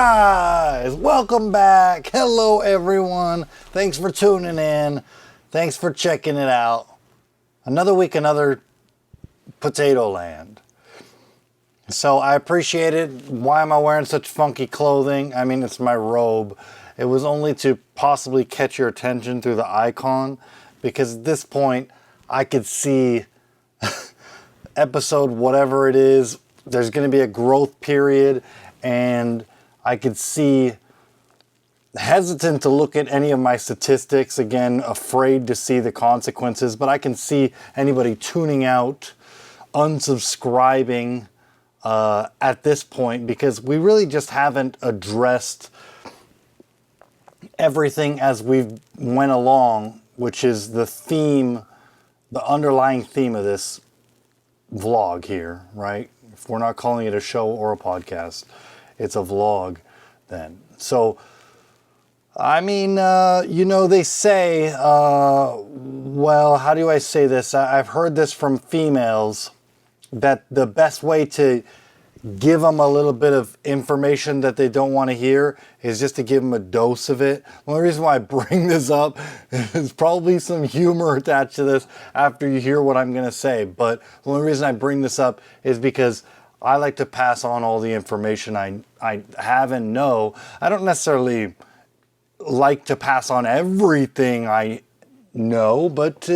guys, welcome back. Hello everyone. Thanks for tuning in. Thanks for checking it out. Another week, another Potato Land. So I appreciate it. Why am I wearing such funky clothing? I mean, it's my robe. It was only to possibly catch your attention through the icon, because at this point I could see episode whatever it is, there's going to be a growth period, and I could see, hesitant to look at any of my statistics, again, afraid to see the consequences, but I can see anybody tuning out, unsubscribing at this point, because we really just haven't addressed everything as we went along, which is the theme, the underlying theme of this vlog here, right? If we're not calling it a show or a podcast, it's a vlog then. So, I mean, they say, well, how do I say this? I've heard this from females, that the best way to give them a little bit of information that they don't want to hear is just to give them a dose of it. The only reason why I bring this up is probably some humor attached to this after you hear what I'm going to say. But the only reason I bring this up is because I like to pass on all the information I have and know. I don't necessarily like to pass on everything I know, but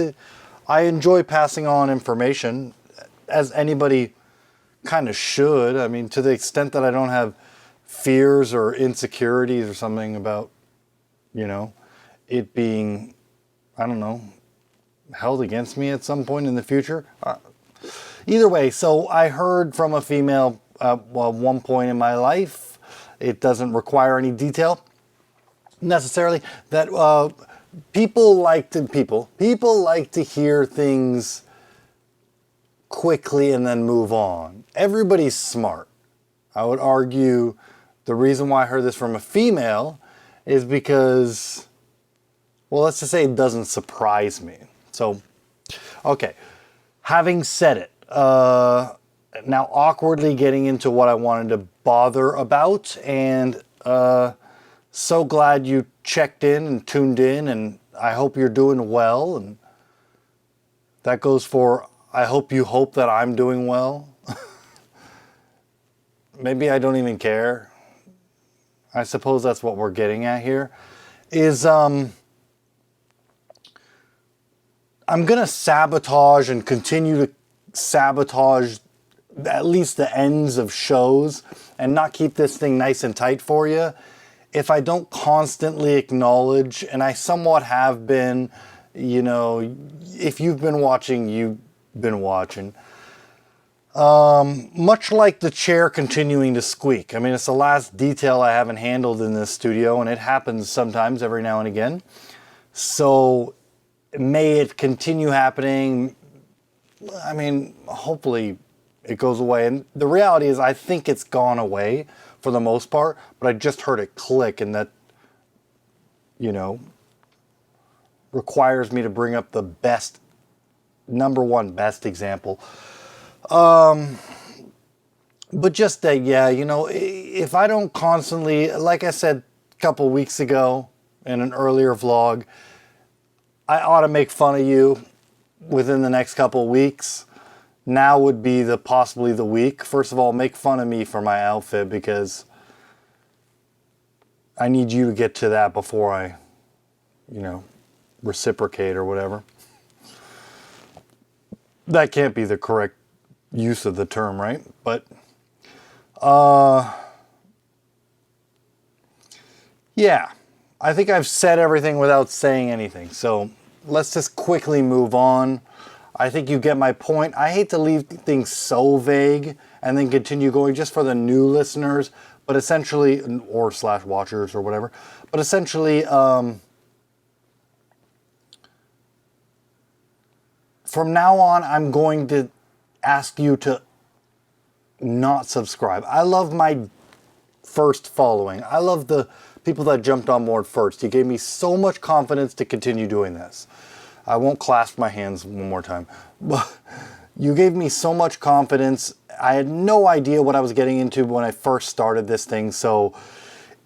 I enjoy passing on information, as anybody kind of should. I mean, to the extent that I don't have fears or insecurities or something about, it being, I don't know, held against me at some point in the future. Either way, so I heard from a female at one point in my life, it doesn't require any detail necessarily, that people like to hear things quickly and then move on. Everybody's smart. I would argue the reason why I heard this from a female is because, well, let's just say it doesn't surprise me. So, okay. Having said it, now awkwardly getting into what I wanted to bother about, and so glad you checked in and tuned in, and I hope you're doing well, and that goes for I hope you hope that I'm doing well. Maybe I don't even care. I suppose that's what we're getting at here. Is I'm going to sabotage and continue to sabotage at least the ends of shows and not keep this thing nice and tight for you if I don't constantly acknowledge, and I somewhat have been, if you've been watching, you've been watching. Much like the chair continuing to squeak. I mean, it's the last detail I haven't handled in this studio, and it happens sometimes every now and again. So may it continue happening. I mean, hopefully it goes away. And the reality is I think it's gone away for the most part, but I just heard it click, and that, requires me to bring up the best, number one best example. But just that, if I don't constantly, like I said a couple weeks ago in an earlier vlog, I ought to make fun of you within the next couple weeks. Now would be possibly the week. First of all, make fun of me for my outfit, because I need you to get to that before I, reciprocate or whatever. That can't be the correct use of the term, right? But, yeah, I think I've said everything without saying anything. So let's just quickly move on. I think you get my point. I hate to leave things so vague and then continue going just for the new listeners, but essentially, or / watchers or whatever, but essentially, from now on, I'm going to ask you to not subscribe. I love my first following. I love the people that jumped on board first. You gave me so much confidence to continue doing this. I won't clasp my hands one more time. But you gave me so much confidence. I had no idea what I was getting into when I first started this thing. So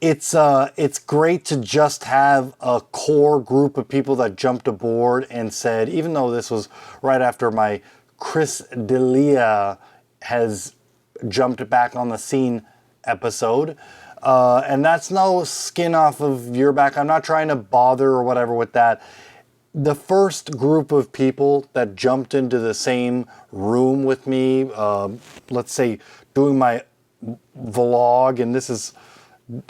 it's great to just have a core group of people that jumped aboard and said, even though this was right after my Chris D'Elia has jumped back on the scene episode, and that's no skin off of your back. I'm not trying to bother or whatever with that. The first group of people that jumped into the same room with me, let's say doing my vlog, and this is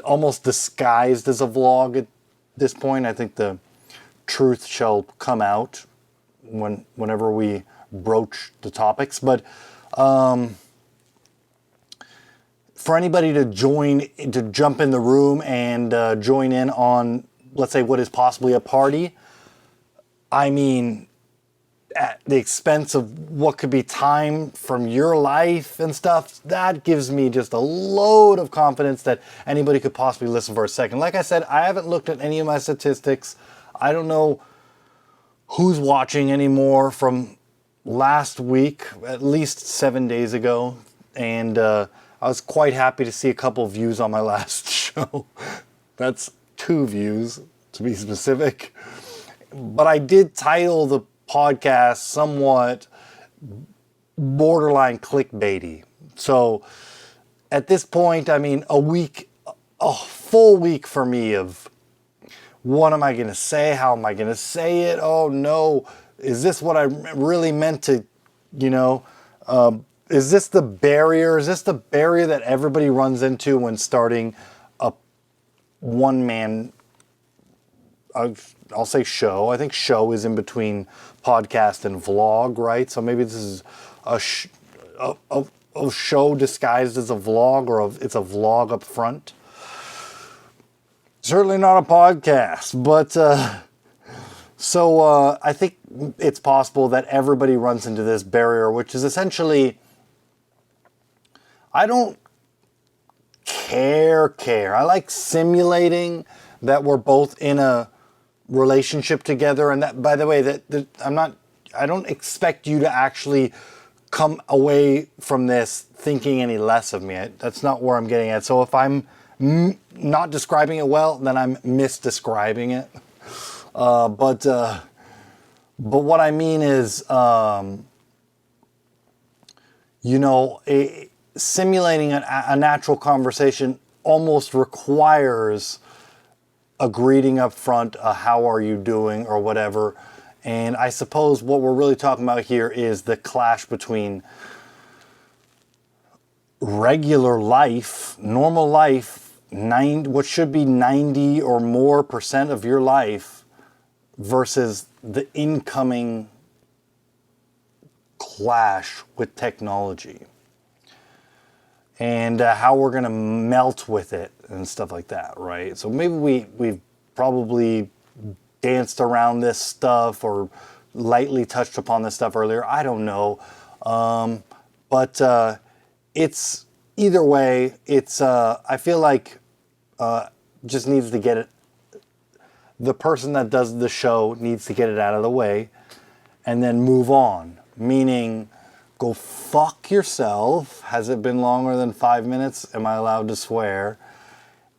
almost disguised as a vlog at this point. I think the truth shall come out whenever we broach the topics. But for anybody to jump in the room and join in on, let's say, what is possibly a party, I mean, at the expense of what could be time from your life and stuff, that gives me just a load of confidence that anybody could possibly listen for a second. Like I said, I haven't looked at any of my statistics. I don't know who's watching anymore from last week, at least 7 days ago. And I was quite happy to see a couple of views on my last show. That's 2 views, to be specific. But I did title the podcast somewhat borderline clickbaity. So at this point, I mean, a full week for me of what am I going to say? How am I going to say it? Oh no, is this what I really meant to, is this the barrier? Is this the barrier that everybody runs into when starting a one-man, I'll say show. I think show is in between podcast and vlog, right? So maybe this is a show disguised as a vlog, or it's a vlog up front. Certainly not a podcast, but so I think it's possible that everybody runs into this barrier, which is essentially, I don't care. I like simulating that we're both in a relationship together, and that, by the way, that I don't expect you to actually come away from this thinking any less of me. That's not where I'm getting at. So if I'm not describing it well, then I'm misdescribing it. But what I mean is, simulating a natural conversation almost requires a greeting up front, how are you doing, or whatever. And I suppose what we're really talking about here is the clash between regular life, normal life, what should be 90 or more % of your life, versus the incoming clash with technology. And how we're going to melt with it and stuff like that, right? So maybe we've probably danced around this stuff or lightly touched upon this stuff earlier. I don't know. But it's either way, it's I feel like just needs to get it. The person that does the show needs to get it out of the way and then move on. Meaning, go fuck yourself. Has it been longer than 5 minutes? Am I allowed to swear?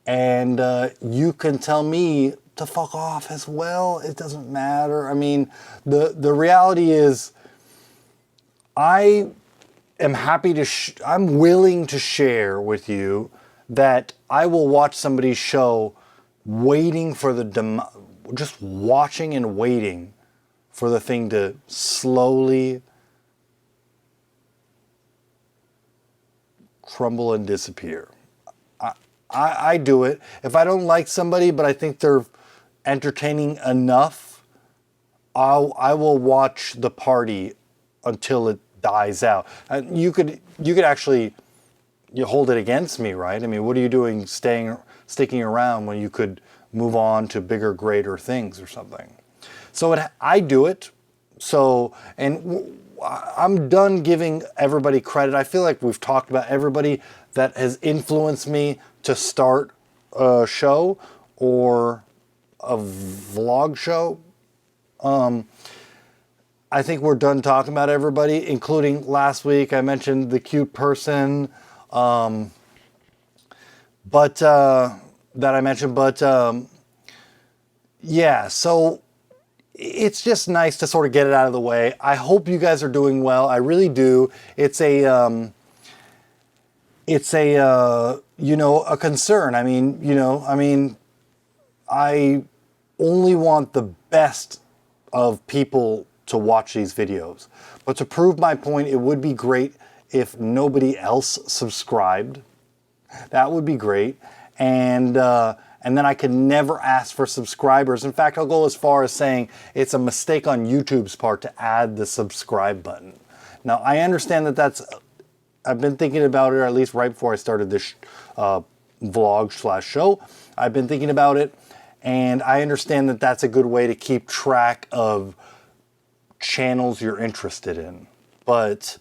And you can tell me to fuck off as well. It doesn't matter. I mean, the reality is, I am happy to, I'm willing to share with you that I will watch somebody's show waiting for just watching and waiting for the thing to slowly crumble and disappear. I do it. If I don't like somebody, but I think they're entertaining enough, I will watch the party until it dies out. You could actually hold it against me, right? I mean, what are you doing sticking around when you could move on to bigger, greater things or something? So I do it. So, and I'm done giving everybody credit. I feel like we've talked about everybody that has influenced me to start a show or a vlog show. I think we're done talking about everybody, including last week I mentioned the cute person. But that I mentioned, but yeah, so it's just nice to sort of get it out of the way. I hope you guys are doing well. I really do. It's a you know, a concern. I mean, you know, I only want the best of people to watch these videos. But to prove my point, it would be great if nobody else subscribed. That would be great. And then I could never ask for subscribers. In fact, I'll go as far as saying it's a mistake on YouTube's part to add the subscribe button. Now, I understand that I've been thinking about it, or at least right before I started this vlog / show. I've been thinking about it, and I understand that that's a good way to keep track of channels you're interested in. But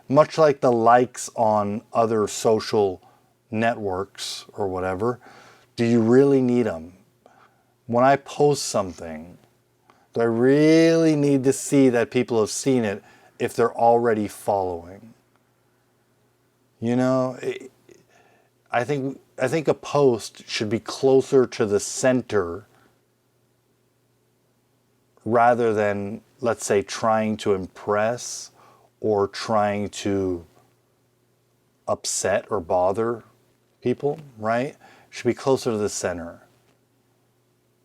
much like the likes on other social networks or whatever, do you really need them? When I post something, do I really need to see that people have seen it if they're already following? You know, I think a post should be closer to the center rather than, let's say, trying to impress or trying to upset or bother people, right? It should be closer to the center.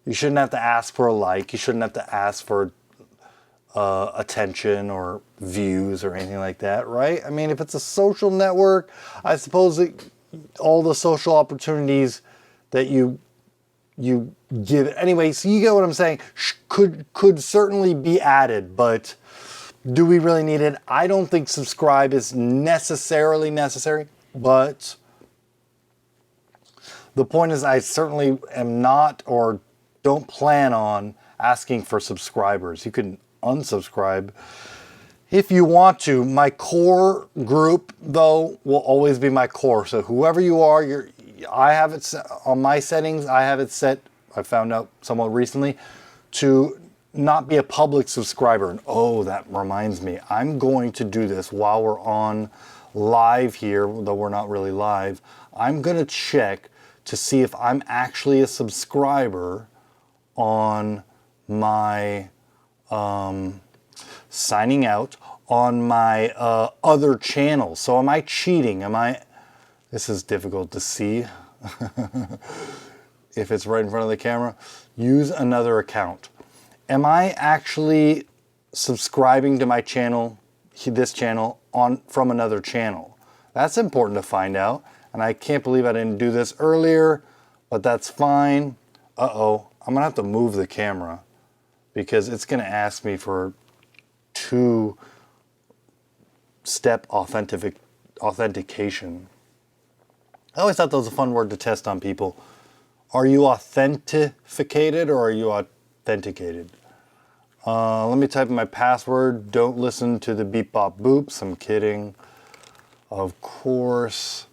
You shouldn't have to ask for a like. You shouldn't have to ask for attention or views or anything like that, right? I mean, if it's a social network, I suppose all the social opportunities that you give it. Anyway, so you get what I'm saying. Could certainly be added, but do we really need it? I don't think subscribe is necessarily necessary, but the point is I certainly am not or don't plan on asking for subscribers. You can unsubscribe if you want to. My core group, though, will always be my core. So whoever you are, I have it set, on my settings, I have it set, I found out somewhat recently, to not be a public subscriber. And oh, that reminds me, I'm going to do this while we're on live here, though we're not really live. I'm going to check to see if I'm actually a subscriber on my signing out on my other channels. So am I cheating? This is difficult to see if it's right in front of the camera. Use another account. Am I actually subscribing to my channel, this channel, from another channel? That's important to find out. And I can't believe I didn't do this earlier, but that's fine. Uh-oh, I'm gonna have to move the camera because it's gonna ask me for 2-step authentication. I always thought that was a fun word to test on people. Are you authenticated or are you authenticated? Let me type in my password. Don't listen to the beep bop boops. I'm kidding. Of course.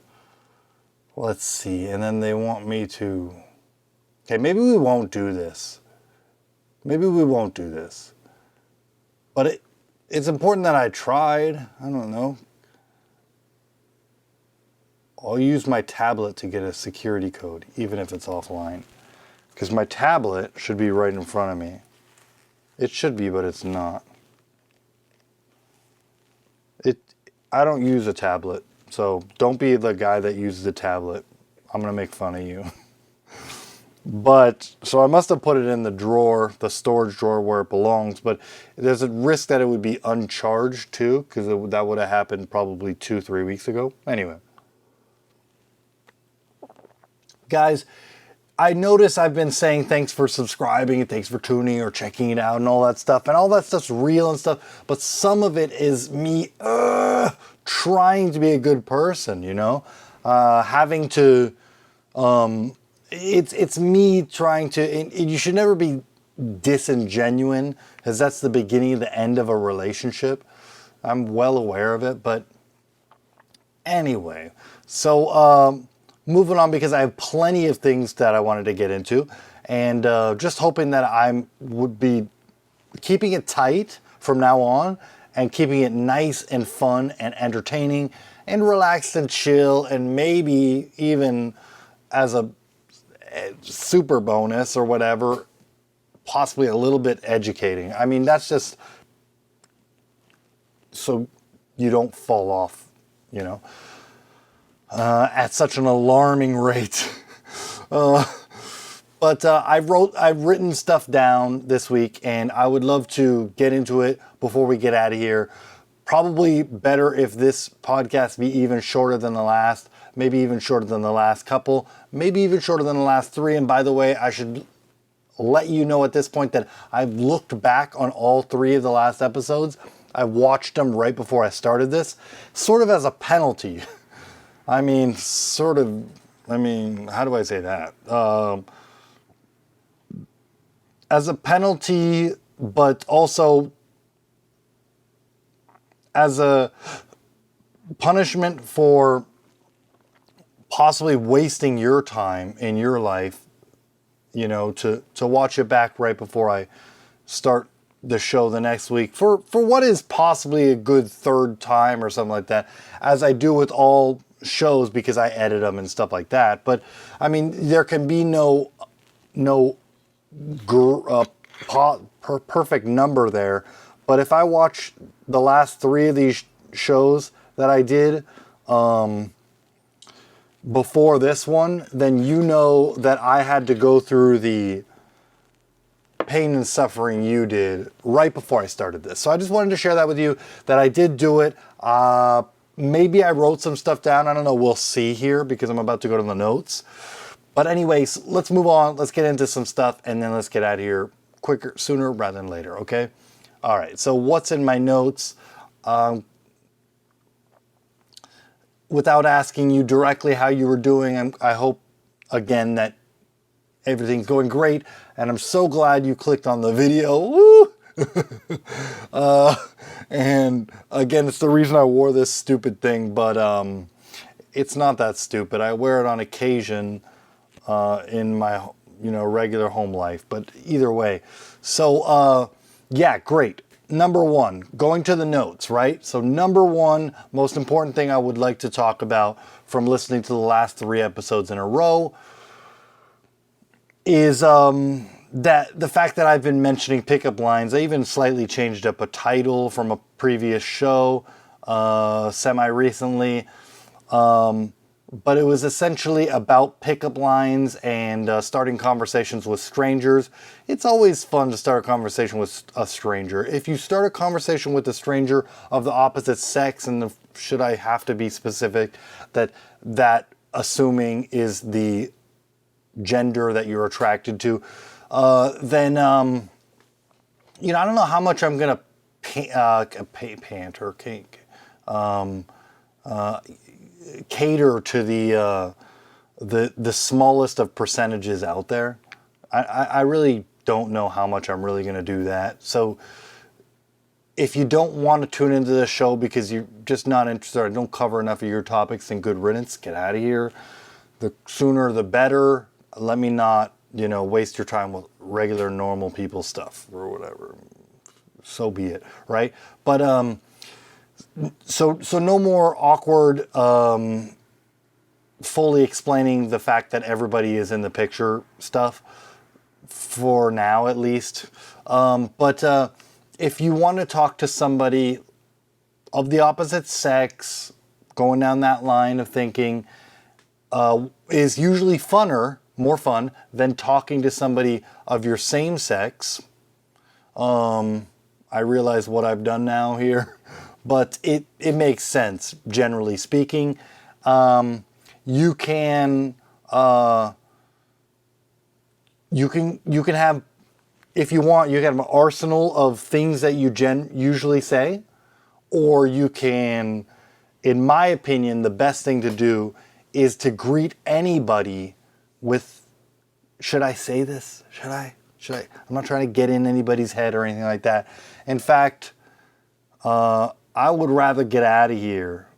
Let's see. And then they want me to... Okay, maybe we won't do this. Maybe we won't do this. But it's important that I tried. I don't know. I'll use my tablet to get a security code, even if it's offline. Because my tablet should be right in front of me. It should be, but it's not. I don't use a tablet, so don't be the guy that uses a tablet. I'm going to make fun of you. But, so I must have put it in the drawer, the storage drawer where it belongs, but there's a risk that it would be uncharged too, because that would have happened probably 2-3 weeks ago. Anyway. Guys, I notice I've been saying thanks for subscribing and thanks for tuning or checking it out and all that stuff. And all that stuff's real and stuff. But some of it is me trying to be a good person, you know? Having to... It's me trying to... You should never be disingenuous, because that's the beginning of the end of a relationship. I'm well aware of it, but... Anyway, so... moving on, because I have plenty of things that I wanted to get into, and just hoping that I would be keeping it tight from now on and keeping it nice and fun and entertaining and relaxed and chill, and maybe even as a super bonus or whatever, possibly a little bit educating. I mean, that's just so you don't fall off, you know, at such an alarming rate. But I've written stuff down this week, and I would love to get into it before we get out of here. Probably better if this podcast be even shorter than the last, maybe even shorter than the last couple, maybe even shorter than the last three. And by the way, I should let you know at this point that I've looked back on all three of the last episodes. I watched them right before I started this, sort of as a penalty. I mean, how do I say that? As a penalty, but also as a punishment for possibly wasting your time in your life, you know, to watch it back right before I start the show the next week for what is possibly a good third time or something like that, as I do with all shows because I edit them and stuff like that. But I mean, there can be no perfect number there. But if I watch the last three of these shows that I did before this one, then you know that I had to go through the pain and suffering you did right before I started this. So I just wanted to share that with you, that I did do it. Maybe I wrote some stuff down. I don't know. We'll see here because I'm about to go to the notes. But anyways, let's move on. Let's get into some stuff, and then let's get out of here sooner rather than later, okay? All right, so what's in my notes? Without asking you directly how you were doing, I hope, again, that everything's going great, and I'm so glad you clicked on the video. Woo! And again, it's the reason I wore this stupid thing, but it's not that stupid. I wear it on occasion in my regular home life, but either way. So yeah, great. Number one, going to the notes, right? So number one, most important thing I would like to talk about from listening to the last three episodes in a row is that the fact that I've been mentioning pickup lines. I even slightly changed up a title from a previous show semi-recently. But it was essentially about pickup lines and starting conversations with strangers. It's always fun to start a conversation with a stranger. If you start a conversation with a stranger of the opposite sex, and should I have to be specific, that assuming is the gender that you're attracted to, then I don't know how much I'm gonna pant or cake. Cater to the smallest of percentages out there. I really don't know how much I'm really going to do that. So if you don't want to tune into the show because you're just not interested, or don't cover enough of your topics, then good riddance, get out of here. The sooner the better. Let me not, waste your time with regular normal people stuff or whatever. So be it, right? But So no more awkward, fully explaining the fact that everybody is in the picture stuff, for now at least. But if you want to talk to somebody of the opposite sex, going down that line of thinking, is usually more fun than talking to somebody of your same sex. I realize what I've done now here. But it makes sense, generally speaking. You can have, if you want, you can have an arsenal of things that you usually say, or you can, in my opinion, the best thing to do is to greet anybody with, should I say this? Should I? I'm not trying to get in anybody's head or anything like that. In fact, I would rather get out of here,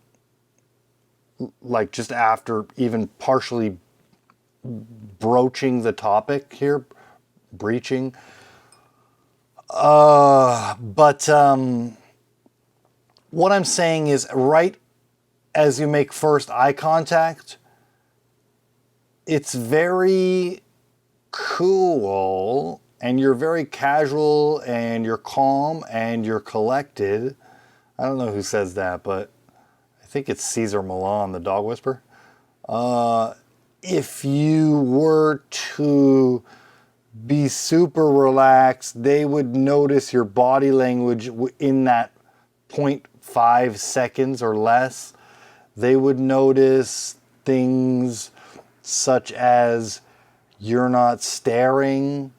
like just after even partially broaching the topic here, breaching. But what I'm saying is, right as you make first eye contact, it's very cool, and you're very casual, and you're calm, and you're collected. I don't know who says that, but I think it's Caesar Milan, the dog whisperer. If you were to be super relaxed, they would notice your body language in that 0.5 seconds or less. They would notice things such as you're not staring,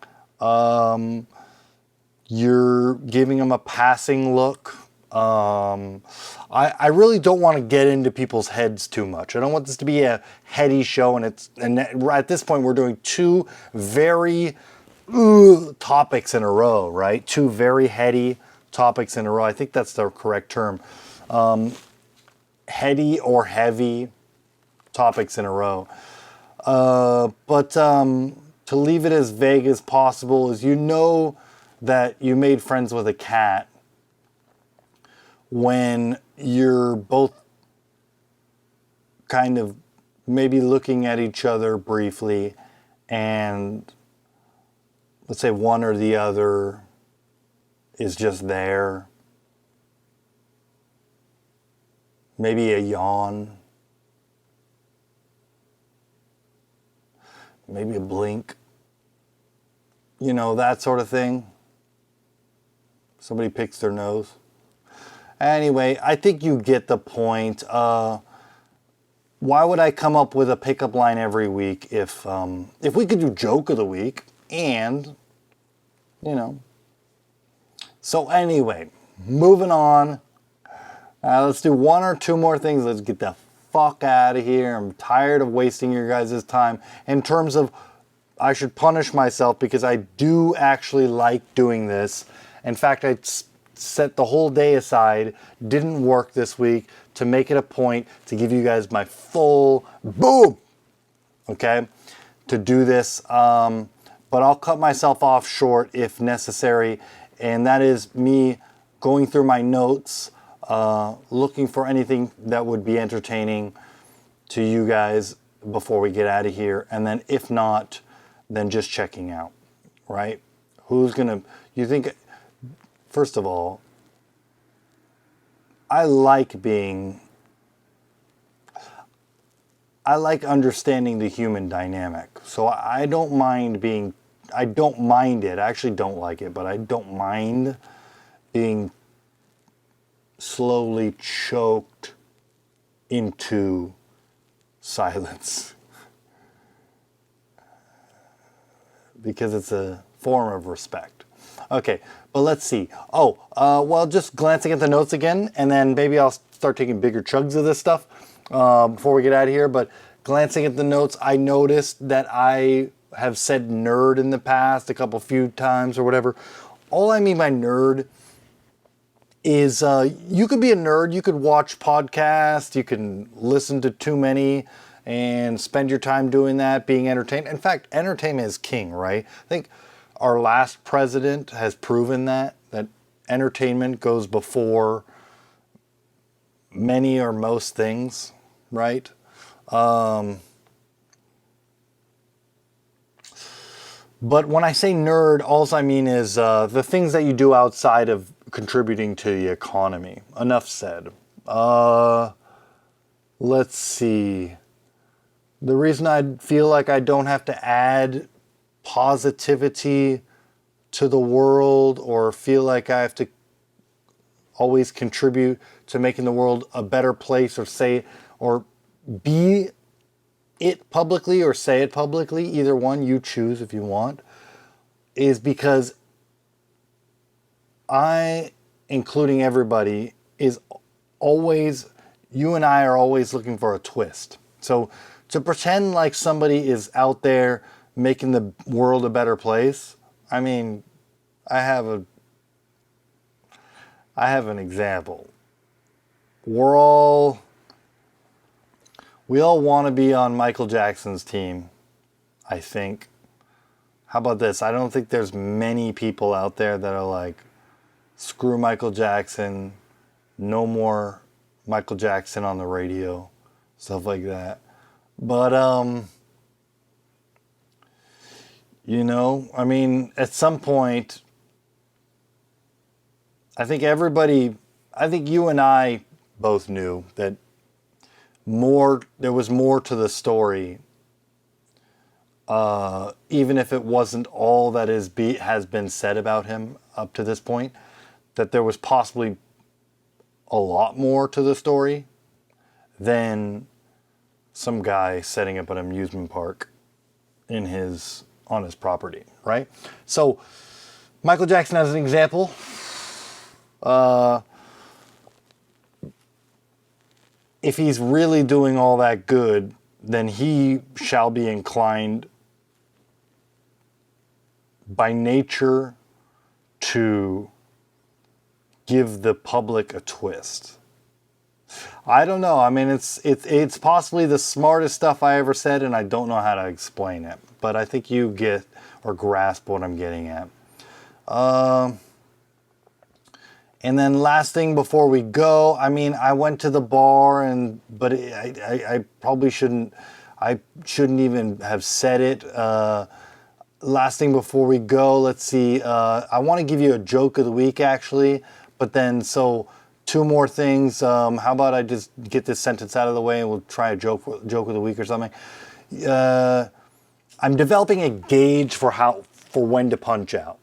you're giving them a passing look. I really don't want to get into people's heads too much. I don't want this to be a heady show, and at this point we're doing two very topics in a row, right? Two very heady topics in a row. I think that's the correct term. Heady or heavy topics in a row. But to leave it as vague as possible is, you know that you made friends with a cat when you're both kind of maybe looking at each other briefly, and let's say one or the other is just there. Maybe a yawn. Maybe a blink. You know, that sort of thing. Somebody picks their nose. Anyway, I think you get the point. Why would I come up with a pickup line every week if we could do joke of the week and, you know. So anyway, moving on. Let's do one or two more things. Let's get the fuck out of here. I'm tired of wasting your guys' time. In terms of, I should punish myself because I do actually like doing this. In fact, I set the whole day aside, didn't work this week, to make it a point to give you guys my full boom, okay, to do this. But I'll cut myself off short if necessary, and that is me going through my notes, looking for anything that would be entertaining to you guys before we get out of here, and then if not, then just checking out, right? You think, first of all, I like understanding the human dynamic. So I don't mind it. I actually don't like it, but I don't mind being slowly choked into silence. Because it's a form of respect. Okay, but let's see. Well, just glancing at the notes again, and then maybe I'll start taking bigger chugs of this stuff before we get out of here. But glancing at the notes, I noticed that I have said nerd in the past a few times or whatever. All I mean by nerd is you could be a nerd, you could watch podcasts, you can listen to too many and spend your time doing that, being entertained. In fact, entertainment is king, right? I think our last president has proven that entertainment goes before many or most things, right? But when I say nerd, all I mean is the things that you do outside of contributing to the economy. Enough said. Let's see. The reason I feel like I don't have to add positivity to the world or feel like I have to always contribute to making the world a better place, or be it publicly or say it publicly, either one, you choose if you want, is because I, including everybody, you and I are always looking for a twist. So to pretend like somebody is out there making the world a better place, I mean, I have an example. We all want to be on Michael Jackson's team, I think. How about this? I don't think there's many people out there that are like, screw Michael Jackson, no more Michael Jackson on the radio, stuff like that. But You know, I mean, at some point, I think you and I both knew that there was more to the story, even if it wasn't all that has been said about him up to this point, that there was possibly a lot more to the story than some guy setting up an amusement park on his property, right? So, Michael Jackson as an example. If he's really doing all that good, then he shall be inclined by nature to give the public a twist. I don't know. I mean, it's possibly the smartest stuff I ever said, and I don't know how to explain it. But I think you get or grasp what I'm getting at. And then last thing before we go, I mean, I went to the bar, but I probably shouldn't. I shouldn't even have said it. Last thing before we go, let's see. I want to give you a joke of the week, actually. But then, so 2 more things. How about I just get this sentence out of the way and we'll try a joke of the week or something. I'm developing a gauge for when to punch out.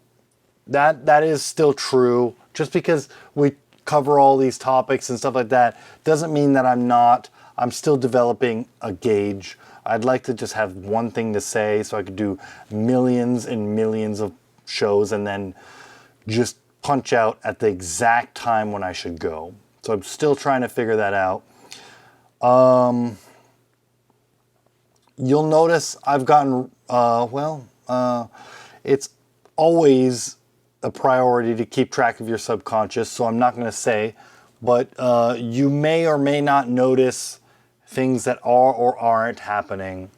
That is still true. Just because we cover all these topics and stuff like that doesn't mean that I'm still developing a gauge. I'd like to just have one thing to say so I could do millions and millions of shows and then just punch out at the exact time when I should go. So I'm still trying to figure that out. You'll notice I've gotten, it's always a priority to keep track of your subconscious, so I'm not going to say, but you may or may not notice things that are or aren't happening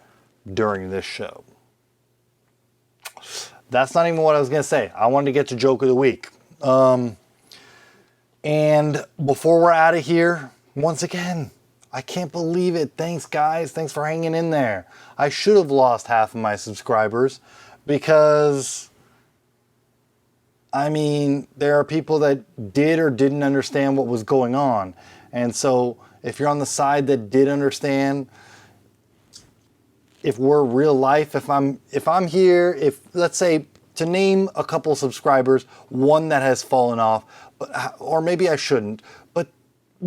during this show. That's not even what I was going to say. I wanted to get to joke of the week. And before we're out of here, once again, I can't believe it. Thanks, guys. Thanks for hanging in there. I should have lost half of my subscribers because, I mean, there are people that did or didn't understand what was going on. And so if you're on the side that did understand, if we're real life, if I'm here, if let's say to name a couple subscribers, one that has fallen off, or maybe I shouldn't, but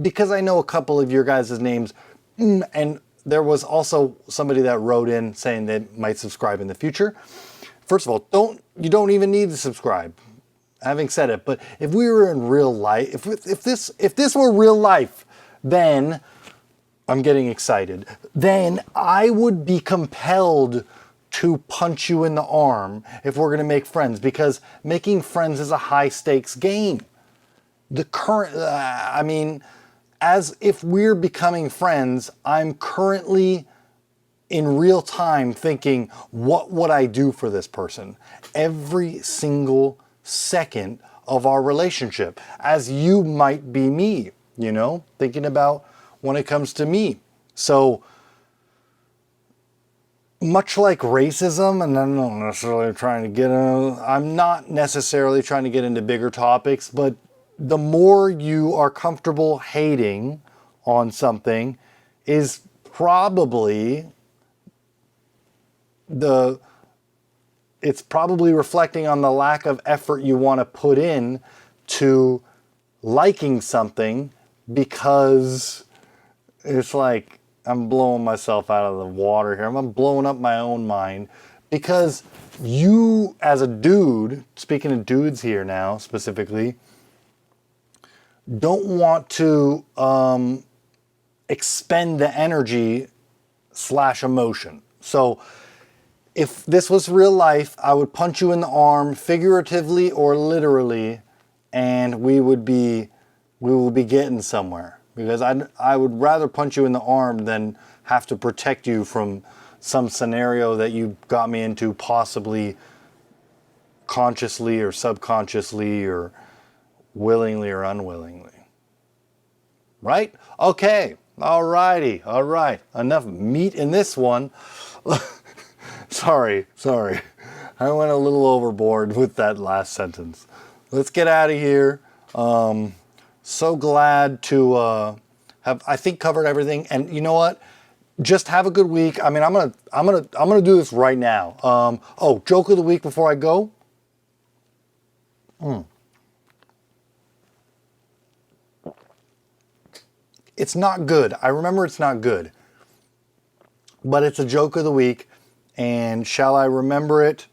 because I know a couple of your guys' names, and there was also somebody that wrote in saying they might subscribe in the future. First of all, you don't even need to subscribe. Having said it, but if we were in real life, if this were real life, then I'm getting excited. Then I would be compelled to punch you in the arm if we're going to make friends, because making friends is a high stakes game. As if we're becoming friends, I'm currently in real time thinking, what would I do for this person? Every single second of our relationship, as you might be me, thinking about when it comes to me. So much like racism, and I'm not necessarily trying to get into bigger topics, but the more you are comfortable hating on something is probably it's probably reflecting on the lack of effort you want to put in to liking something, because it's like I'm blowing myself out of the water here. I'm blowing up my own mind, because you as a dude, speaking of dudes here now specifically, don't want to expend the energy / emotion. So if this was real life, I would punch you in the arm, figuratively or literally, and we will be getting somewhere. Because I would rather punch you in the arm than have to protect you from some scenario that you got me into, possibly consciously or subconsciously or willingly or unwillingly. Right? Okay. Alrighty. All right. Enough meat in this one. Sorry. I went a little overboard with that last sentence. Let's get out of here. So glad to have, I think, covered everything. And you know what? Just have a good week. I mean, I'm gonna do this right now. Oh, joke of the week before I go. It's not good. I remember it's not good, but it's a joke of the week. And shall I remember it?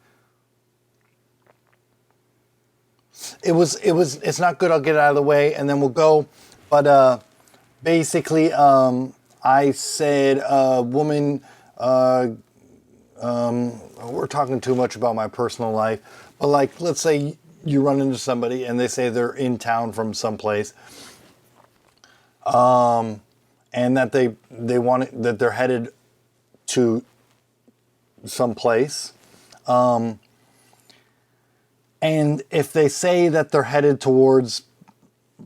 It's not good. I'll get it out of the way and then we'll go. But basically, I said, woman, we're talking too much about my personal life, but like, let's say you run into somebody and they say they're in town from someplace, and that they want it, that they're headed to someplace. And if they say that they're headed towards,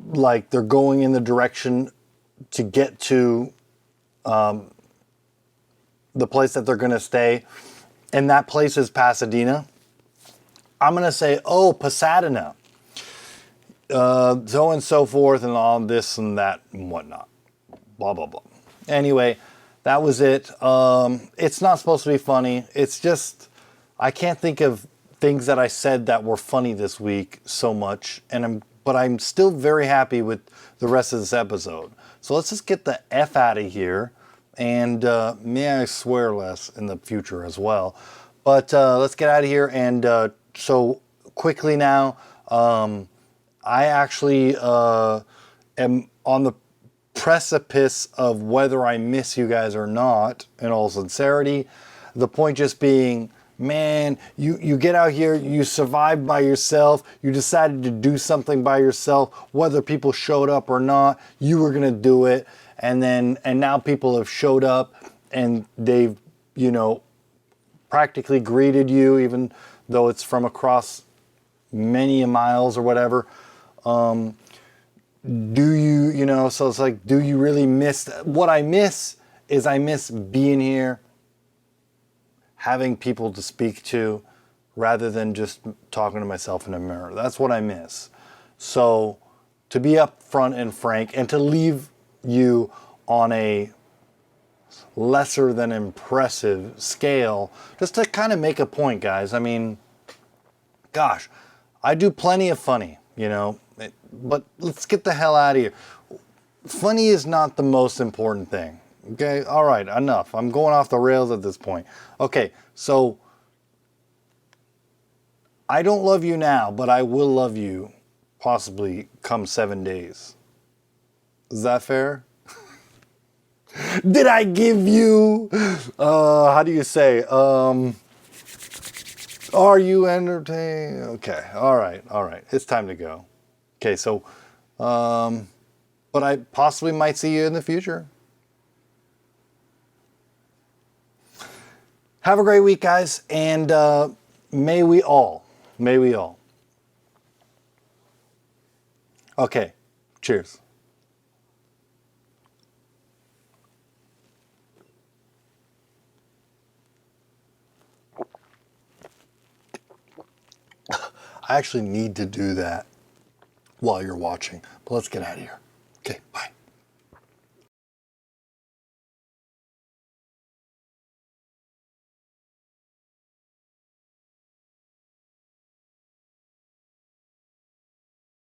like they're going in the direction to get to the place that they're going to stay, and that place is Pasadena, I'm going to say, oh, Pasadena. So and so forth and all this and that and whatnot. Blah, blah, blah. Anyway, that was it. It's not supposed to be funny. It's just, I can't think of things that I said that were funny this week so much, but I'm still very happy with the rest of this episode. So let's just get the F out of here, and may I swear less in the future as well. But let's get out of here, and so quickly now, I actually am on the precipice of whether I miss you guys or not, in all sincerity. The point just being, man, you get out here, you survived by yourself, you decided to do something by yourself, whether people showed up or not, you were gonna do it, and now people have showed up and they've, practically greeted you, even though it's from across many miles or whatever. So it's like, do you really miss? What I miss is I miss being here, having people to speak to, rather than just talking to myself in a mirror. That's what I miss. So to be upfront and frank, and to leave you on a lesser than impressive scale, just to kind of make a point, guys. I mean, gosh, I do plenty of funny, but let's get the hell out of here. Funny is not the most important thing. Okay, all right, enough. I'm going off the rails at this point. Okay, so I don't love you now, but I will love you possibly come 7 days. Is that fair? Did I give you, how do you say, are you entertained? Okay, all right, it's time to go. Okay, so, but I possibly might see you in the future. Have a great week, guys, and may we all. Okay, cheers. I actually need to do that while you're watching, but let's get out of here. Okay, bye.